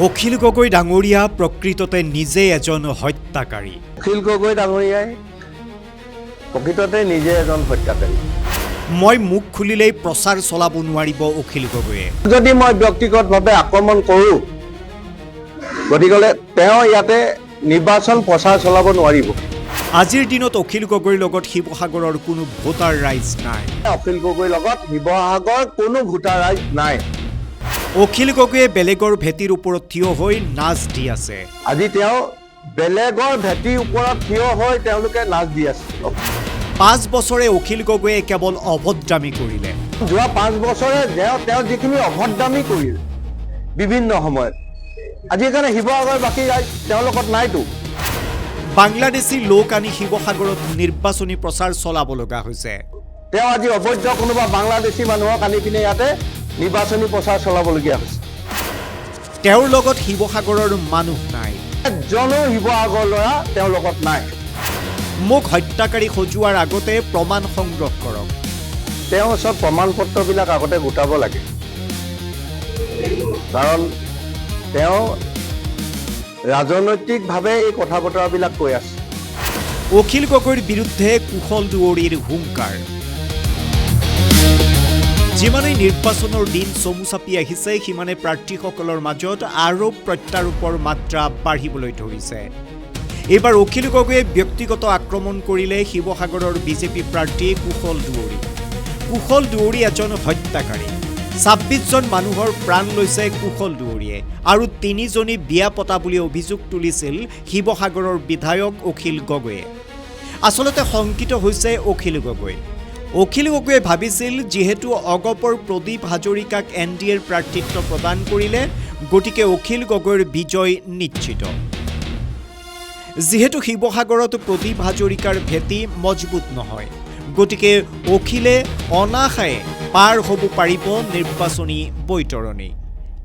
অখিল গগৈ ডাঙৰীয়া প্ৰকৃততে নিজে এজন হত্যাকাৰী। অখিল গগৈ ডাঙৰীয়াই প্ৰকৃততে নিজে এজন হত্যাকাৰী। মই মুখ খুলিলেই প্ৰচাৰ চলাব নোৱাৰিব অখিল গগৈয়ে। যদি মই ব্যক্তিগতভাৱে আক্ৰমণ কৰোঁ, গতিকে তেওঁ ইয়াতে নিৰ্বাচন প্ৰচাৰ চলাব নোৱাৰিব। আজিৰ দিনত অখিল গগৈৰ লগত শিৱসাগৰৰ কোনো ভোটাৰ ৰাইজ নাই। অখিল গগৈৰ লগত শিৱসাগৰ কোনো ভোটাৰ ৰাইজ নাই। অখিল গগৈয়ে বেলেগৰ ভেটিৰ ওপৰত থিয় হৈ নাচ দি আছে। আজি তেওঁ বেলেগৰ ভেটিৰ ওপৰত থিয় হৈ তেওঁলোকে নাচ দি আছে। 5 বছৰে অখিল গগৈয়ে কেৱল অভদ্ৰামী কৰিলে। যোৱা 5 বছৰে তেওঁ যিখিনি অভদ্ৰামী কৰিলে বিভিন্ন সময়ত, আজি সেইকাৰণে শিৱসাগৰবাসী ৰাইজ তেওঁৰ লগত নাইতো। বাংলাদেশী লোক আনি শিৱসাগৰত নিৰ্বাচনী প্ৰচাৰ চলাব লগা হৈছে। তেওঁ আজি অবৈধ কোনোবা বাংলাদেশী মানুহক আনি পিনে ইয়াতে নিৰ্বাচনী প্ৰচাৰ চলাবলগীয়া হৈছে। তেওঁৰ লগত শিৱসাগৰৰ মানুহ নাই। এজনো শিৱসাগৰ ল'ৰা তেওঁৰ লগত নাই। মোক হত্যাকাৰী সজোৱাৰ আগতে প্ৰমাণ সংগ্ৰহ কৰক। তেওঁ ওচৰত প্ৰমাণ পত্ৰবিলাক আগতে গোটাব লাগে, কাৰণ তেওঁ ৰাজনৈতিকভাৱে এই কথা বতৰাবিলাক কৈ আছে। অখিল গগৈৰ বিৰুদ্ধে কুশল দুৱৰীৰ হুংকাৰ। যিমানেই নিৰ্বাচনৰ দিন চমু চাপি আহিছে, সিমানে প্ৰাৰ্থীসকলৰ মাজত আৰোপ প্ৰত্যাৰোপৰ মাত্ৰা বাঢ়িবলৈ ধৰিছে। এইবাৰ অখিল গগৈয়ে ব্যক্তিগত আক্ৰমণ কৰিলে শিৱসাগৰৰ বিজেপি প্ৰাৰ্থী কুশল দুৱৰী। কুশল দুৱৰী এজন হত্যাকাৰী। 26জন মানুহৰ প্ৰাণ লৈছে কুশল দুৱৰীয়ে আৰু 3জনী বিয়া পতা বুলি অভিযোগ তুলিছিল শিৱসাগৰৰ বিধায়ক অখিল গগৈয়ে। আচলতে শংকিত হৈছে অখিল গগৈ। অখিল গগৈয়ে ভাবিছিল, যিহেতু অগপৰ প্ৰদীপ হাজৰিকাক NDAৰ প্ৰাৰ্থিত্ব প্ৰদান কৰিলে, গতিকে অখিল গগৈৰ বিজয় নিশ্চিত। যিহেতু শিৱসাগৰত প্ৰদীপ হাজৰিকাৰ ভেটি মজবুত নহয়, গতিকে অখিলে অনাশায়ে পাৰ হ'ব পাৰিব নিৰ্বাচনী বৈতৰণি।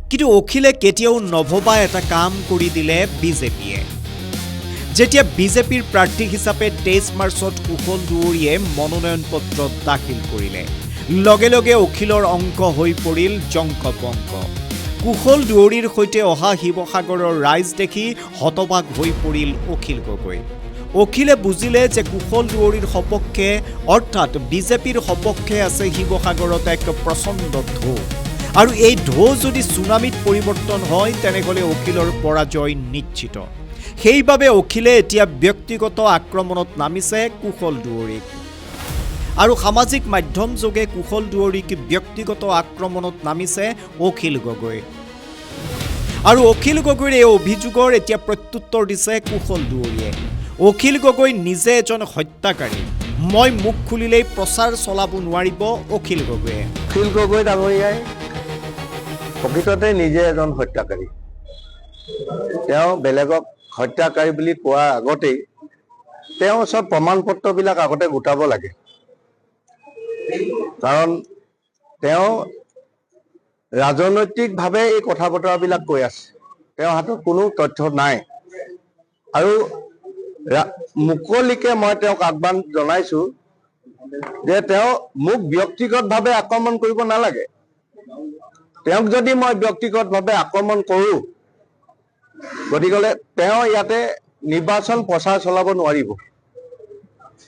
কিন্তু অখিলে কেতিয়াও নভবা এটা কাম কৰি দিলে বিজেপিয়ে। যেতিয়া বিজেপিৰ প্ৰাৰ্থী হিচাপে 23 মাৰ্চত কুশল দুৱৰীয়ে মনোনয়ন পত্ৰ দাখিল কৰিলে, লগে লগে অখিলৰ অংক হৈ পৰিল জংক পংক। কুশল দুৱৰীৰ সৈতে অহা শিৱসাগৰৰ ৰাইজ দেখি হতবাক হৈ পৰিল অখিল গগৈ। অখিলে বুজিলে যে কুশল দুৱৰীৰ সপক্ষে, অৰ্থাৎ বিজেপিৰ সপক্ষে আছে শিৱসাগৰত এক প্ৰচণ্ড ঢৌ, আৰু এই ঢৌ যদি চুনামিত পৰিৱৰ্তন হয়, তেনেহ'লে অখিলৰ পৰাজয় নিশ্চিত। সেইবাবে অখিলে এতিয়া ব্যক্তিগত আক্ৰমণত নামিছে কুশল দুৱৰীক, আৰু সামাজিক মাধ্যম যোগে কুশল দুৱৰীক ব্যক্তিগত আক্ৰমণত নামিছে অখিল গগৈ। আৰু অখিল গগৈৰ এই অভিযোগৰ এতিয়া প্ৰত্যুত্তৰ দিছে কুশল দুৱৰীয়ে। অখিল গগৈ নিজে এজন হত্যাকাৰী। মই মুখ খুলিলেই প্ৰচাৰ চলাব নোৱাৰিব অখিল গগৈয়ে। অখিল গগৈ ডাঙৰীয়াই প্ৰকৃততে নিজে এজন হত্যাকাৰী। তেওঁ বেলেগক হত্যাকাৰী বুলি কোৱাৰ আগতেই তেওঁৰ ওচৰত প্ৰমাণ পত্ৰবিলাক আগতে গোটাব লাগে, কাৰণ তেওঁ ৰাজনৈতিকভাৱে এই কথা বতৰাবিলাক কৈ আছে। তেওঁৰ হাতত কোনো তথ্য নাই, আৰু মুকলিকে মই তেওঁক আহ্বান জনাইছো যে তেওঁ মোক ব্যক্তিগতভাৱে আক্ৰমণ কৰিব নালাগে। তেওঁক যদি মই ব্যক্তিগতভাৱে আক্ৰমণ কৰোঁ, গতিকে তেওঁ ইয়াতে নিৰ্বাচন প্ৰচাৰ চলাব নোৱাৰিব।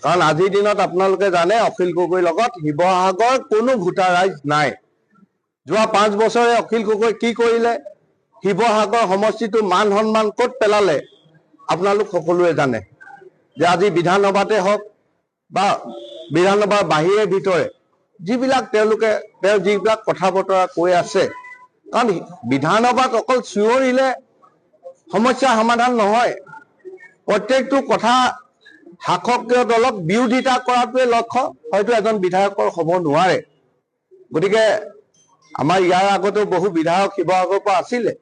কাৰণ আজিৰ দিনত আপোনালোকে জানে, অখিল গগৈৰ লগত শিৱসাগৰ কোনো ভোটাৰ ৰাইজ নাই। যোৱা 5 বছৰে অখিল গগৈ কি কৰিলে, শিৱসাগৰ সমষ্টিটো মান সন্মান ক'ত পেলালে, আপোনালোক সকলোৱে জানে। যে আজি বিধানসভাতে হওক বা বিধানসভাৰ বাহিৰে ভিতৰে যিবিলাক তেওঁ যিবিলাক কথা বতৰা কৈ আছে, কাৰণ বিধানসভাত অকল চিঞৰিলে সমস্যাৰ সমাধান নহয়। প্ৰত্যেকটো কথা শাসকীয় দলক বিৰোধিতা কৰাটোৱে লক্ষ্য হয়তো এজন বিধায়কৰ হ'ব নোৱাৰে। গতিকে আমাৰ ইয়াৰ আগতেও বহু বিধায়ক শিৱসাগৰৰ পৰা আছিলে।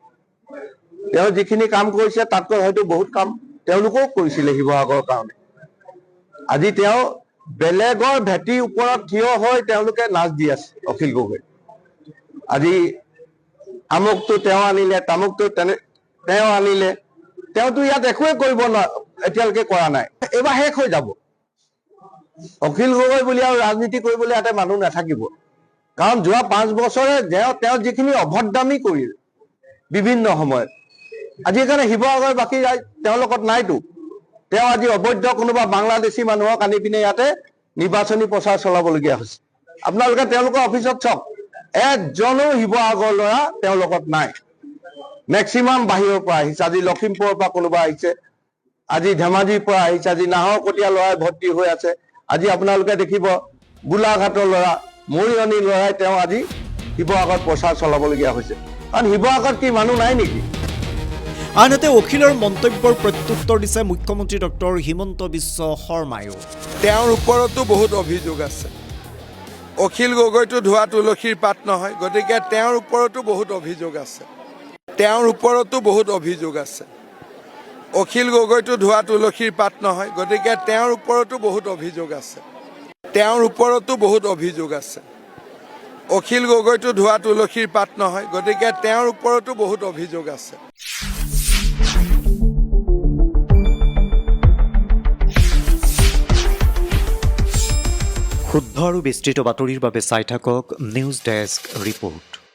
তেওঁ যিখিনি কাম কৰিছে তাতকৈ হয়তো বহুত কাম তেওঁলোকেও কৰিছিলে শিৱসাগৰৰ কাৰণে। আজি তেওঁ বেলেগৰ ভেটিৰ ওপৰত থিয় হৈ তেওঁলোকে নাচ দি আছে অখিল গগৈ। আজি আমুকটো তেওঁ আনিলে, তামুকটো তেওঁ আনিলে। তেওঁতো ইয়াত একোৱে কৰিব এতিয়ালৈকে কৰা নাই। এইবাৰ শেষ হৈ যাব। অখিল গগৈ বুলি আৰু ৰাজনীতি কৰিবলৈ ইয়াতে মানুহ নাথাকিব, কাৰণ যোৱা 5 বছৰে তেওঁ যিখিনি অভদ্ৰামী কৰিলে বিভিন্ন সময়ত, আজি সেইকাৰণে শিৱসাগৰ বাকী তেওঁৰ লগত নাইতো। তেওঁ আজি অবৈধ কোনোবা বাংলাদেশী মানুহক আনি পিনে ইয়াতে নিৰ্বাচনী প্ৰচাৰ চলাবলগীয়া হৈছে। আপোনালোকে তেওঁলোকৰ অফিচত চাওক, এজনো শিৱসাগৰ ল'ৰা তেওঁৰ লগত নাই। মেক্সিমাম বাহিৰৰ পৰা আহিছে। আজি লখিমপুৰৰ পৰা কোনোবা আহিছে, আজি ধেমাজিৰ পৰা আহিছে, আজি নাহৰকটীয়া ল'ৰাই ভৰ্তি হৈ আছে। আজি আপোনালোকে দেখিব গোলাঘাটৰ ল'ৰা, মৰিয়নি ল'ৰাই তেওঁ আজি শিৱসাগৰত প্ৰচাৰ চলাবলগীয়া হৈছে। কাৰণ শিৱসাগৰত কি মানুহ নাই নেকি? আনহাতে অখিলৰ মন্তব্যৰ প্ৰত্যুত্তৰ দিছে মুখ্যমন্ত্ৰী ডক্টৰ হিমন্ত বিশ্ব শৰ্মায়ো। তেওঁৰ ওপৰতো বহুত অভিযোগ আছে। অখিল গগৈটো ধোৱা তুলসীৰ পাত নহয়, গতিকে তেওঁৰ ওপৰতো বহুত অভিযোগ আছে। তেওঁৰ ওপৰতো বহুত অভিযোগ আছে। অখিল গগৈটো ধোৱা তুলসীৰ পাত নহয়, গতিকে তেওঁৰ ওপৰতো বহুত অভিযোগ আছে। তেওঁৰ ওপৰতো বহুত অভিযোগ আছে। অখিল গগৈটো ধোৱা তুলসীৰ পাত নহয়, গতিকে তেওঁৰ ওপৰতো বহুত অভিযোগ আছে। শুদ্ধ আৰু বিস্তৃত বাতৰিৰ বাবে চাই থাকক নিউজ ডেস্ক ৰিপৰ্ট।